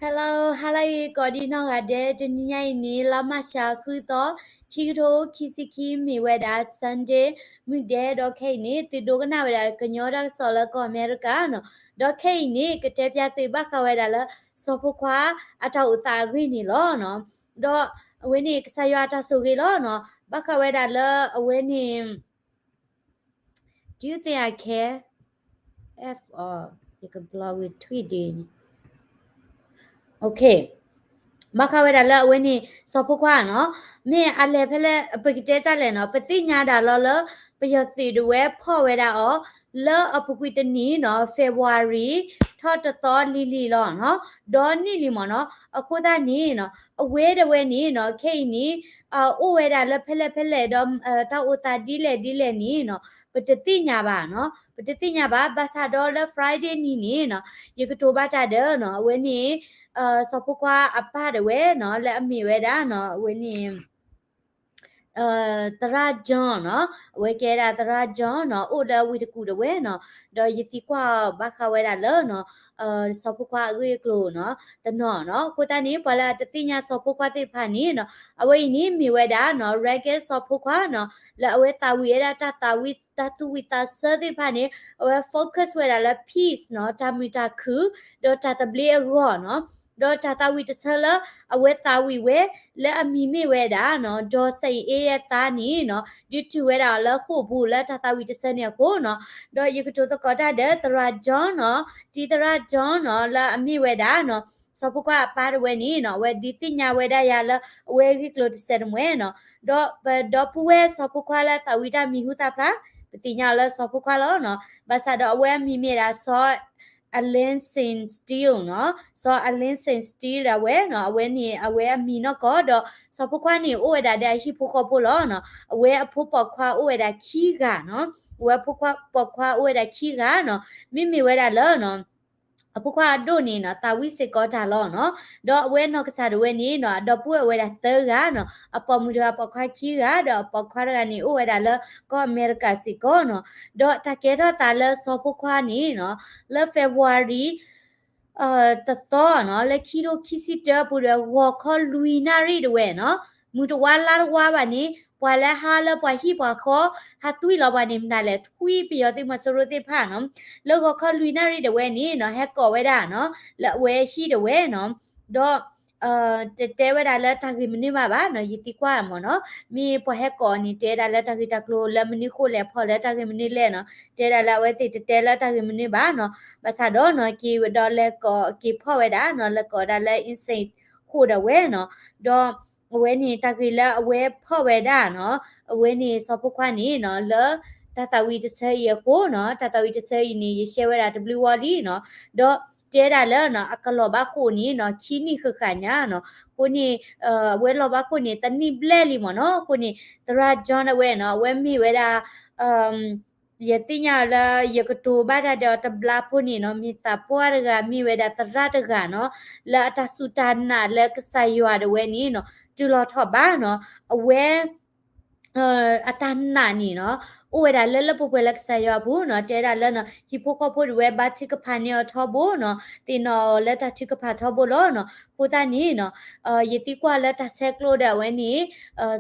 Hello, hello, Godino Gade, Junior ni Lama Shakuto, Kito, Kisiki, Miweda, Sunday, Mude, Dokani, the Dogana, Canora, Solaco, Americano, Dokani, Katepia, the Bacaweda, Sopoqua, Atauta, Winnie Lono, Do Winnie Sayata Sugilono, Bacaweda, Winnie. Do you think I care? F or you can blog with tweeting. Okay. မခဝဲတာလဲအဝင်းနေစောဖခွာနော်မင်းအလဲဖလဲပကတဲ့ကြလဲနော်ပတိညာတာလောလပယစီတဝဲဖော့ဝဲတာအောလောအပကွီတနီနော် February ထော့တသောလီလီလောနော်ဒေါ်နီလီမနော်အခုသားနီနော်အဝဲတဝဲနီနော်ခိတ်နီအိုဝဲတာလဲဖလဲတော့တောက်ဥတာဒီလဲနီနော်ပတတိညာပါနော်ပတတိညာပါဘာသာဒေါ်လဲ Friday နီနော်ယကတိုဘာတာဒေနော်အဝဲနီစောဖခွာအပတဝဲနော်လက်အမိဝဲတာနော်ဝင်းနေတရာဂျွန်နော်ဝဲကဲတာတရာဂျွန်နော်အိုဒါဝီတကူတဝဲနော်ဒေါ်ယတိကွာဘာခဝဲတာလောနော်စောဖခွာအွေကလိုနော်တနော်နော်ကိုတနီပလာတတိညာစောဖခွာတိဖာနီနော်အဝဲနီမိဝဲတာနော်ရက်ကေစောဖခွာနော်လက်အဝဲတာဝီရတာတာဝီတတူဝီတာဆာတိဖာနီအဝဲ focus ဝဲတာလက် peace နော်တာမီတာခုဒေါ်တာတဘလီရောနော်ဒေါ်တာတာဝီတဆလအဝဲတာဝီဝဲလက်အမီမေဝဲတာနော်ဒေါ်စိတ်အေးရတာနီနော်ဒီတူဝဲတာလက်ခုဘူးလက်တာတာဝီတဆနေကိုနော်ဒေါ်ယကတိုတကောတာတဲ့တရာဂျွန်နော်ဒီတရာဂျွန်နော်လက်အမီဝဲတာနော်စောပုကပါရဝဲနီနော်ဝဲဒီတိညာဝဲတာရလဝဲကိကလိုတဆန်မွဲနော်ဒေါ်ပူဝဲစောပုကလာတာဝီတာမီဟုတာဖလားပတိညာလစောပုကလောနော်ဘာသာတော့အဝဲမီမေတာစောAlinsin steel နော်ဆို Alinsin steel ရဝဲနော်အဝဲနေအဝဲအမီနော်ကတော့ဆိုဖခွားနေဥဝဲတာတဲ့ဟိဖခပိုလောနော်အဝဲအဖို့ပခွားဥဝဲတာခီကနော်ဝဲဖခွားပခွားဥဝဲတာခီကနော်မိဝဲတာလောနော်အဖခွားတို့နေနော်တာဝိစေကောတာလောနော်တော့အဝဲနော်ကစားတဝဲနေနော်တော့ပွဲဝဲတာသဲကနော်အပေါ်မူတာပခွားခီကတော့ပခွားရနေဥဝဲတာလောကောအမေရိကစီကောနော်တော့တကယ်တော့တာလောဆိုဖခွားနေနော်လ February တသောနော်လက်ခီရိုခီစီတပူရဝခေါ်လူနာရီတဝဲနော်မူတဝါလာဝါပါနေပွာလဲဟာလပွာဟိပွာခေါ်ဟာတွီလောပါနေမနာလဲထွီပြရတိမစရတိဖာနော်လောခေါ်လူနာရီတဝဲနေနော်ဟက်ကောဝဲတာနော်လက်ဝဲရှိတဝဲနော်တော့တဲဝဲတာလက်တဂီမနီပါပါနော်ယတိကွာမနော်မီပဟက်ကောနီတဲတာလက်တဂီတကလိုလက်မနီခိုလဲဖော်လက်တဂီမနီလဲနော်တဲတာလက်ဝဲတိတဲလက်တဂီမနီပါနော်ဘာသာတော့နော်ကီဝဒေါ်လက်ကောကီဖော်ဝဲတာနော်လက်ကောဒါလက် insane ခိုဒဝဲနော်တော့အဝဲနေတဂီလက်အဝဲဖော်ဝဲတာနော်အဝဲနေစောပုခွားနေနော်လောတတဝီတဆဲရကိုနော်တတဝီတဆဲနေရရှဲဝဲတာ W wall နော်တော့တဲတာလဲနော်အကလောဘခုနီနော်ခီနီခခညာနော်ကိုနီဝဲလောဘခုနီတနိပလဲလီမနော်ကိုနီတရာဂျွန်ဝဲနော်ဝဲမီဝဲတာယတိညာလာယကတိုဘာဒါတဘလာဖိုနီနော်မီတာပွားရကမီဝဲတာတရတကနော်လာတဆူတနာလကဆာယွာဒဝဲနီနော်တူလောထောဘာနော်အဝဲအတန်းနာနီနော်ဥဝဲတာလဲလပပွဲလက်ဆာရဘူးနော်တဲတာလဲနော်ဟီပိုခဖို့ဝဲဘာတိကဖာနီထောဘူးနော်တင်နော်လက်တာတိကဖာထောဘူးလောနော်ကိုတာနီနော်ယတိကွာလက်တာဆက်ကလို့တဲ့ဝဲနီ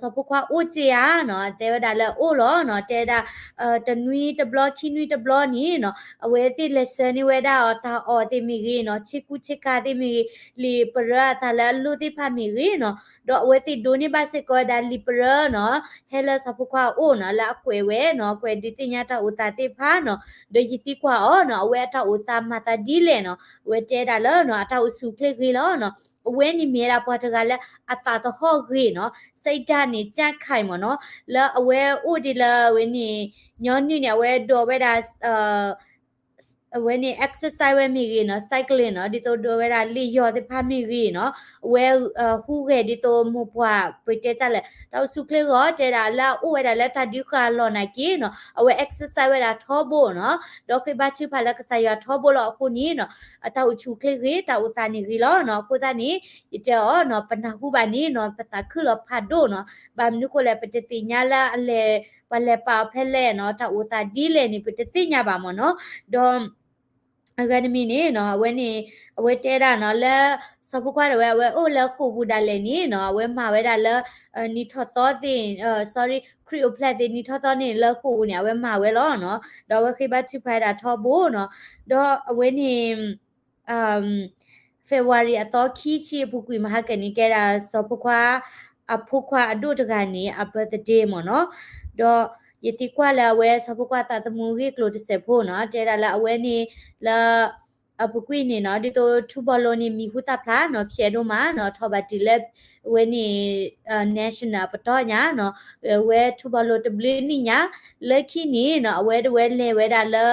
စပခွာအိုချီယာနော်တဲတာလဲအိုလောနော်တဲတာတနွီတဘလခီနွီတဘလနီနော်အဝဲတိလက်ဆန်နီဝဲတာတာအော်တိမီကြီးနော်ချစ်ကူချစ်ကာတိမီလီပရတာလဲလူတိဖာမီကြီးနော်တော့ဝဲတိဒိုနီဘာစကောဒါလီပရနော်ဟဲလာစပခွာအိုနော်လာကွယ်ဝဲနော်ကွယ်ဒီတင်ညာတာဥတာတိဖာနော်ဒယတိကွာအော်နော်ဝဲတာဥတာမတာဒီလေနော်ဝဲတဲတာလောနော်အတာဥစုခလိကြီးလောနော်ဝဲနီမီရာပွားတကလည်းအတာတဟော့ကြီးနော်စိတ်ဓာတ်နေကြက်ခိုင်မနော်လာအဝဲဥဒီလာဝဲနီညောနီနေဝဲဒေါ်ဝဲတာwhen you exercise when me no cycling no dito do wera li yo de pha mi gi no we hu ge dito mo pwa pite cha le taw su kle go te da la u wera la ta di kha lo na ki no we exercise wera tho bo no do ke ba chi pha la ka sa ya tho bo lo khu ni no taw chu kle gi taw sa ni gi lo no ko sa ni ite o no pa na hu ba ni no pa ta khu lo pha do no ba mi ko le pite ti nya la ale pa le pa phe le no taw sa di le ni pite ti nya ba mo no do academy นี่เนาะเว้นนี่เว้นเจดาเนาะแล้วสอบพวกว่าเว้โอ้แล้วครูบูดาเลยนี่เนาะเว้นมาเว้ดาแล้วนี่ทอตอติsorry ครีโอแพลตินี่ทอตอนี่แล้วครูเนี่ยเว้นมาเว้ล้อเนาะดอกเว้คิบัติไปดาทอบูเนาะดอกเว้นนี่February အတော့ခီချီပုကွေမဟာကနီကဲတာစောပခွာအဖုခွာအဒုတကနေအပတတေမနော်တော့ယတိကွာလာဝဲစောပခွာတာတမှုကြီးကလိုတစဖို့နော်တဲတာလာအဝဲနေလာအပကွေနေနော်ဒီတော့ထူဘလောနေမီဟုတာဖလာနော်ဖြဲတော့မှာနော်ထောဘတီလက်ဝဲနေ national ပတော့ညာနော်ဝဲထူဘလောတဘလင်းညာလက်ခိနေနော်အဝဲတဝဲလေဝဲတာလာ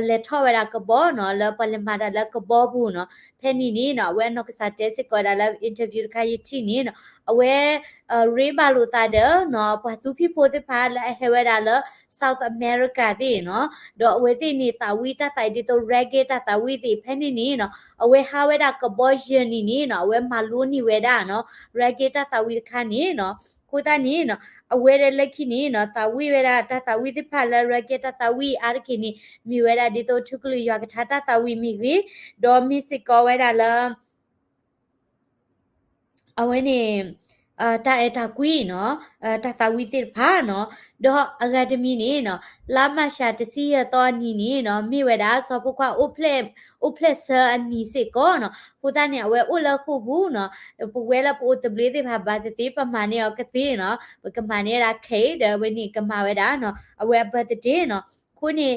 လေထောဝဲတာကဘောနော်လပလမာတာလကဘောဘူးနော်ဖဲနီနီနော်ဝဲနော့ကစားတဲစစ်ကောတာလအင်တာဗျူးခါရချီနီနော်အဝဲရေဘာလိုတာဒနော်ဘာသူဖိဖိုတဲ့ဖာလဟဲဝဲတာလ South America တဲ့နော်တော့အဝဲတဲ့နေတာဝီတာတိုင်ဒီတော့ reggae တာဝီတဲ့ဖဲနီနီနော်အဝဲဟာဝဲတာကဘောဂျနီနီနော်အဝဲမလူနီဝဲတာနော် reggae တာဝီခါနီနော်ကိုတာနီနော်အဝဲတဲ့လက်ခိနီနော်တာဝီဝဲတာဝီတဲ့ဖာလ reggae တာဝီအားခိနီမိဝဲတာဒီတော့ထုကလူရွာကထာတာဝီမိကြီးဒေါ်မီစစ်ကောဝဲတာလအဝဲနေတာတာကွီနော်တာဝီတိဖာနော်ဒေါ်အကဒမီနေနော်လာမရှာတစီရတော့နီနေနော်မိဝဲတာစောပခွာအိုဖလက်ဆာအနီစစ်ကောနော်ကိုတာနေအဝဲအိုလခုဘူးနော်ပဝဲလာပိုတဘလေးတိဖာဘာတိပမာနေကတိနော်ကမာနေတာခေဒဝဲနေကမာဝဲတာနော်အဝဲဘတ်တေနော်ခုနေ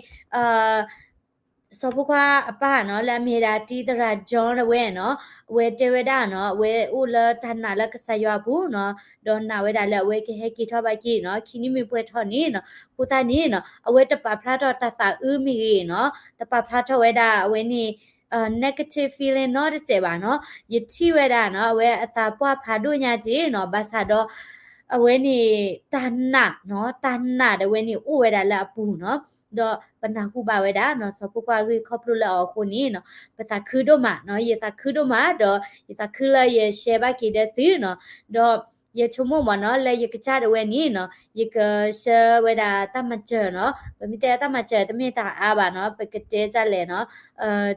စောပခွာအပနော်လာမေတာတီတရာဂျွန်ဝဲနော်ဝဲတေဝဒနော်ဝဲဥလတနာလကဆယဘူးနော်ဒေါ်နာဝဲဒါလဝဲကဟကီထောပါကီနော်ခီနီမီပွဲထောနေနော်ကိုတာနေနော်အဝဲတပဖလာတော့တသဥမီနော်တပဖလာတော့ဝဲဒါဝဲနေnegative feeling နော်တဲ့ကျေပါနော်ယတိဝဲဒါနော်ဝဲအသာပွားဖာတို့ညာကြီးနော်ဘာသာတော့အဝဲနေတဏနော်တဏတဲ့ဝဲနေဥဝဲဒါလအပူနော်တော့ပနာခုပါဝဲတာနော်စပုကွာကိုခေါပလို့လောခုနီနော်ပတာခူတော့မနော်ယတာခူတော့မတော့ယတာခူလာရရှေဘကိတဲ့သီနော်တော့ယချုံမမနော်လေယကချတဲ့ဝဲနီနော်ယကရှဝဲတာတမချနော်ပမိတဲ့တမချတမိတာအားပါနော်ပကတဲ့ကြလဲနော်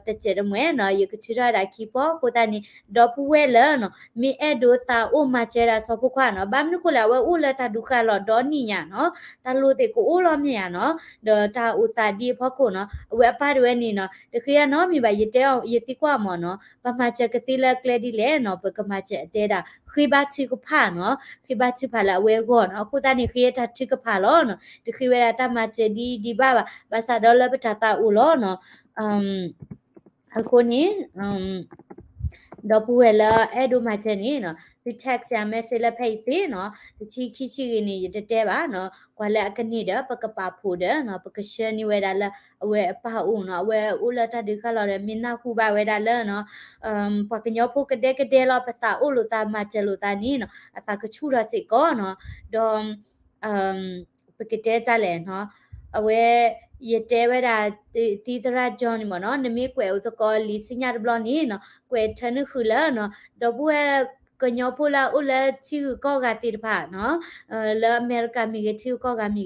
တချေရမွဲနော်ယကချရတာခီပေါ်ကိုတနီဒေါ်ပူဝဲလနော်မီအဲ့ဒိုတာအိုမချရာစပုကွာနော်ဘာမနခုလာဝဲဥလတာဒုခလောဒေါ်နီညာနော်တလို့တဲ့ကိုအိုလောမြညာနော်ဒေါ်တာဥစာဒီဖောက်ကိုနော်အဝဲအပါတွေနီနော်တခေရနော်မိပါရတဲအောင်ရတိကွာမော်နော်ပမာချက်ကတိလကလေဒီလဲနော်ပကမချက်အတဲတာခိဘချီကဖာနော်ခိဘချီဖာလာဝဲကောနော်အခုတနေခေတာချီကဖာလောနော်တခေဝဲတာမချက်ဒီဘာစာဒေါ်လပတာတာဦးလောနော်အခုနီဒေါ်ပူဝဲလာအဲ့ဒိုမတဲ့နေနော်ဒီ text ရမယ်ဆဲလဖိတ်သေးနော်ဒီချီခိချီနေရတဲ့ပါနော်ကွာလက်အကနိဒပကပဖိုဒနော်ပကရှနီဝဲဒါလာအဝဲအပဦးနော်အဝဲဦးလာတဒီခလာရမင်းနာခုပါဝဲဒါလာနော်ပကညောဖို့ကတဲ့လာပတာဦးလို့တာမချလို့တာနီနော်အတာကချူရစစ်ကောနော်ဒေါ်ပကတဲ့ကြလဲနော်အဝဲရတဲဝဲတာတီတရာဂျွန်မနော်နမေကွယ်ဥစကောလီစညာဘလနီနော်ကွယ်ထနခုလာနော်ဒဘွဲကညောပူလာဥလာချီကောကတိတဖာနော်လာအမေရိကမီကချီကောကမီ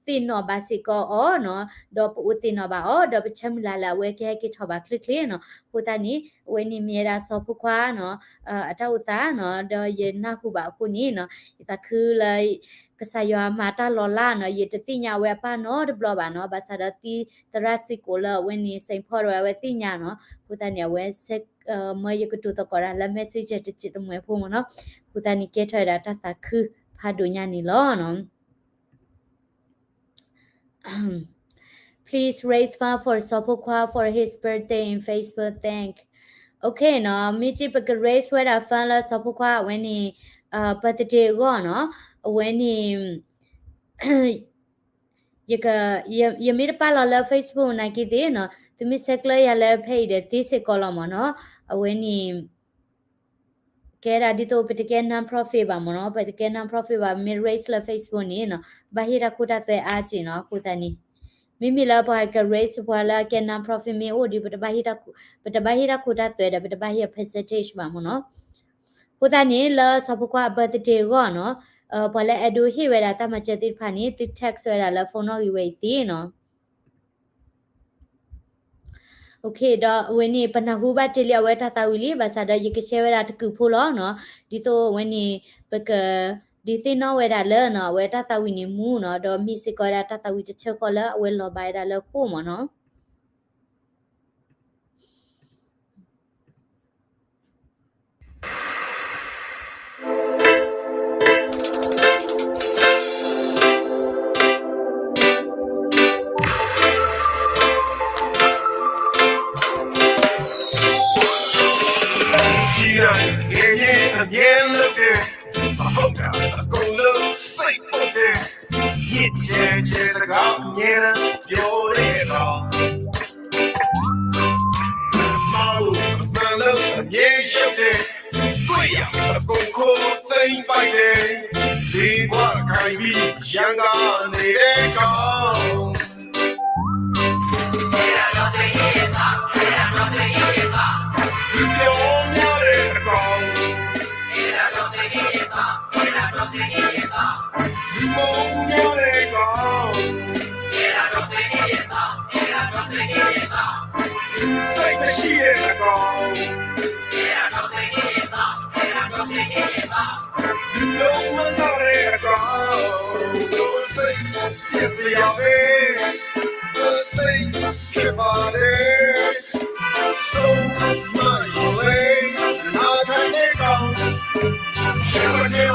တင်နော်ဘာစီကောအော်နော်ဒေါ်ပူတင်နော်ဘာအော်ဒေါ်ပချမ်လာဝဲခဲကိချောပါခလစ်လေးနော်ကိုတနီဝဲနီမီရာဆောဖခွာနော်အတောက်သားနော်ဒေါ်ရနာခုပါခုနီနော်တခုလိုက်ကစားရမှာတာလော်လာနော်ရတတိညာဝဲပါနော်ဒီဘလောပါနော်ဘာသာတီတရစီကိုလာဝဲနီစိန်ဖော်ဝဲတိညာနော်ကိုတနီဝဲစက်မယကတူတကောရလာ message တချစ်တမွေဖို့မနော်ကိုတနီကဲထော်တာတသခုဖာဒိုညာနီလောနော်Please raise fund for Sopokwa for his birthday in Facebook. Thank. Okay, no. Michi pag raise where I found la Sopokwa when he birthday go no when he you meet pa la Facebook na ki de no. Tu mi sekla ya la pay de ti se kolom no when heကဲရာဒီတော့ပတကဲ non profit ပါမနော်ပတကဲ non profit ပါ mid raise la Facebook နေနော်ဘာဟိရခုတာတဲ့အားချင်နော်ခုတနီမိမိလာပါက raise ပွာလာကဲ non profit မေအိုဒီပတဘာဟိရခုတာတဲ့ပတဘာဟိ percentage ပါမနော်ခုတနီလာစပကွာ birthday ကောနော်ဘာလဲအဒူဟိဝဲတာတမချက်တိဖာနီတိ text ဆွဲတာလာဖုန်းတော့ဝေးတီနော် โอเคดอเวนี่ปนาฮูบาเจเลียเวทาตาวิลีบาซาดอยิกเชเวราตะกูพูลอเนาะดิโตเวนี่ปะกะดิซินอเวดาเลเนาะเวทาตาวินิมูเนาะดอมิซิกอดาตาตาวิเชคอลเวลอบายดาเลโคมเนาะ年了的，风干够了，谁不的？一节节的高，年了有点高。马路满了，年小的，贵呀，功课真白的，地瓜开比香港那的高。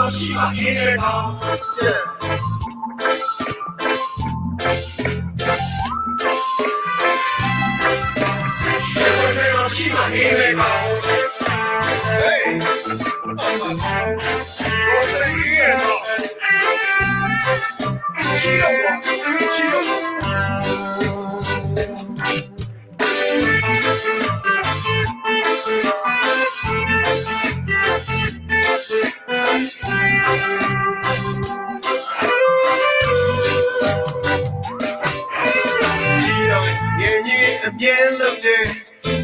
西马音乐堂，西马音乐堂，哎，我的音乐堂，七六我，七六我。年了的，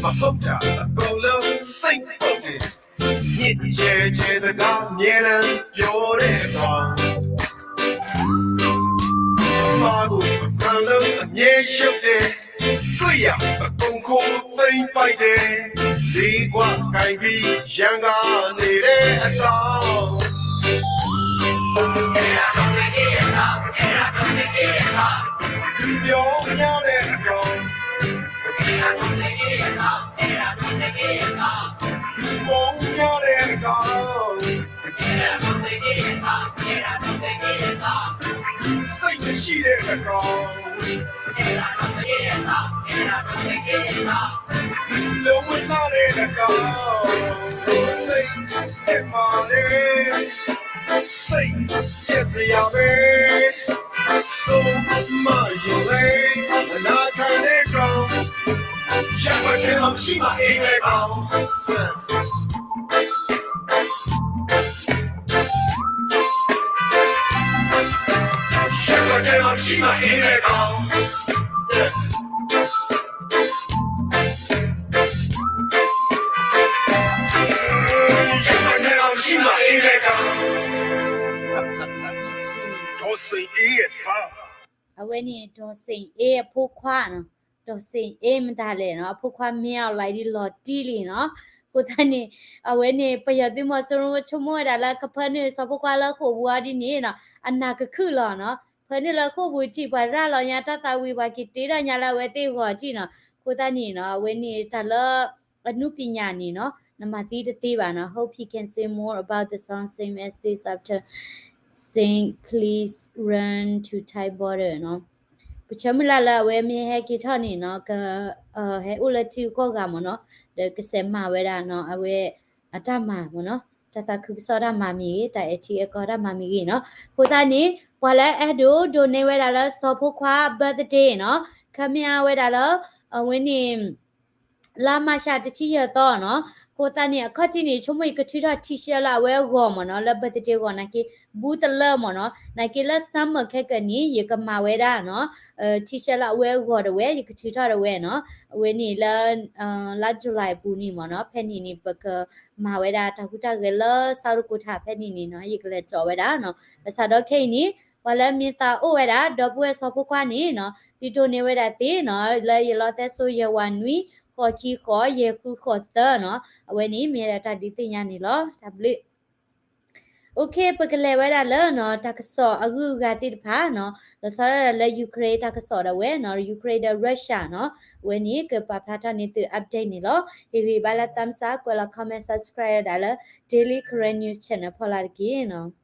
把风打够了，谁不的？年节节的高，年了有点高。马路看了年小的，对呀，功课真白的，地瓜改比香港你的高。有鸟的高。梦要的高，谁的系列的高，流文那里的高，谁的马的，谁也是要的，说嘛有嘞，那看的高。想块钱好起码音乐高，想块钱好起码音乐高，想块钱好起码音乐高，多声音好。เอาไว้นี่ดอสิงเอพวกขวาเนาะดอสิงเอมันตาเลยเนาะพวกขวาเมียวไลดิลอตีลีเนาะกูตานี่เอาไว้นี่ประโยชน์ที่มอสรุชมัวดาละกะเพิ่นนี่สพวกขวาละโคบัวดินี่เนาะอันน่ะก็คือหรอเนาะเพิ่นนี่ละโคบุจิบาราลอยาตาตาวิบากิติระญาละเวติหัวจิเนาะกูตานี่เนาะเอาไว้นี่ตาละอนุปัญญานี่เนาะนมาตีตติบาเนาะ hope he can say more about the song same as this after saying please run to Thai border เนาะပချမလာလာဝဲမြေဟဲကိထနီနော်ကဟဲဥလတီကောကမနော်ဒကစမဝဲရာနော်အဝဲအတမမနော်တသခုစောရမမီတိုင်အချီအကောရမမီကြီးနော်ခိုသားနီဘွာလဲအဲ့ဒိုဒိုနေဝဲတာလဲစောဖို့ခွာ birthday နော်ခမရဝဲတာလဲဝင်းနီလာမရှာတချီရတော့နော်ကိုတနီအခတိနီချုံမကတိရတီရှလာဝဲဂောမနော်လဘတတေကောနကေဘူးတလမနော်နကေလစမ်မခက်ကနီယကမဝဲတာနော်တီရှလာဝဲဂောဒဝဲယကတိထရဝဲနော်ဝဲနီလာဇူလိုင်ပူနီမနော်ဖဲနီနီပကမဝဲတာတခုတကလစာရကုထဖဲနီနီနော်ယကလေကြောဝဲတာနော်ပစာတော့ခိနီဝလာမီတာအိုဝဲတာဒေါ်ပွဲစောဖခွာနီနော်တီတိုနေဝဲတာတေနော်လေရလတဲ့ဆိုယဝနွီ ขอชีขอเยคูขอเตอเนาะเอาไว้นี้มีอะไรตาดิติญานี่เหรอทับลิโอเคปกเลไว้ได้เลยเนาะตากสออากูกาติดพาเนาะแล้วซะแล้วยูเครนตากสอได้เว้เนาะยูเครนได้รัสเซียเนาะวันนี้ก็ปะพาทานี่ตัวอัปเดตนี่เหรอเฮวีบาลาตัมซากวลาคอมเมนต์ subscribe ได้เลย daily current news channel พอลาดกี้เนาะ